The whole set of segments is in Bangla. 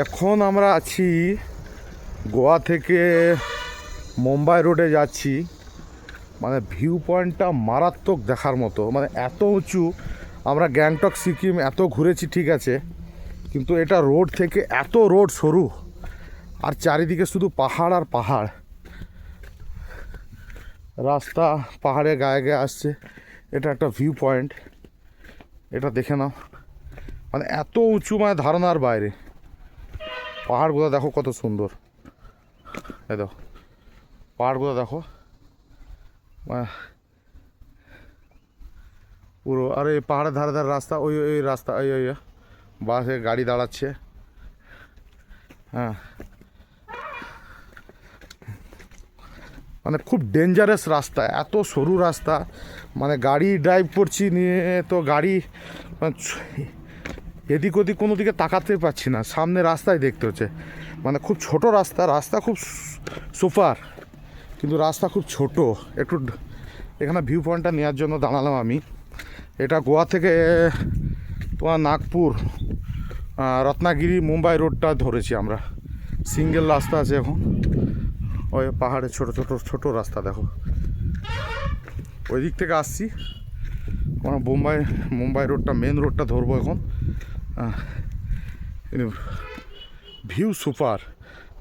এখন আমরা আছি গোয়া থেকে মুম্বাই রোডে যাচ্ছি। মানে ভিউ পয়েন্টটা মারাত্মক দেখার মতো, মানে এত উঁচু। আমরা গ্যাংটক সিকিম এত ঘুরেছি ঠিক আছে, কিন্তু এটা রোড থেকে এত রোড সরু আর চারিদিকে শুধু পাহাড় আর পাহাড়, রাস্তা পাহাড়ে গায়ে গায়ে আসছে। এটা একটা ভিউ পয়েন্ট, এটা দেখে নাও। মানে এত উঁচু, মানে ধারণার বাইরে। পাহাড়গুলো দেখো কত সুন্দর, এই দেখো পাহাড়গুলো দেখো পুরো। আর এই পাহাড়ের ধারে ধারে রাস্তা, ওই ওই রাস্তা, ওই ওই বাসে গাড়ি দাঁড়াচ্ছে। হ্যাঁ, মানে খুব ডেঞ্জারাস রাস্তা, এত সরু রাস্তা। মানে গাড়ি ড্রাইভ করছি নিয়ে তো গাড়ি মানে এদিক ওদিক কোনো দিকে তাকাতে পারছি না, সামনে রাস্তায় দেখতে হচ্ছে। মানে খুব ছোট রাস্তা, রাস্তা খুব সুপার, কিন্তু রাস্তা খুব ছোট। একটু এখানে ভিউ পয়েন্টটা নেওয়ার জন্য দাঁড়ালাম আমি। এটা গোয়া থেকে তোমার নাগপুর রত্নাগিরি মুম্বাই রোডটা ধরেছি আমরা। সিঙ্গেল রাস্তা আছে এখন, ওই পাহাড়ে ছোট ছোট ছোট রাস্তা দেখো। ওই দিক থেকে আসছি, আমরা মুম্বাই রোডটা মেন রোডটা ধরবো এখন। View super.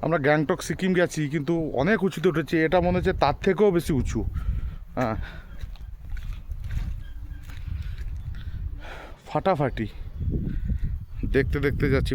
আমরা গ্যাংটক সিকিম গেছি, কিন্তু অনেক উঁচুতে উঠেছি, এটা মনে হচ্ছে তার থেকেও বেশি উঁচু। হ্যাঁ, ফাটাফাটি দেখতে দেখতে যাচ্ছি।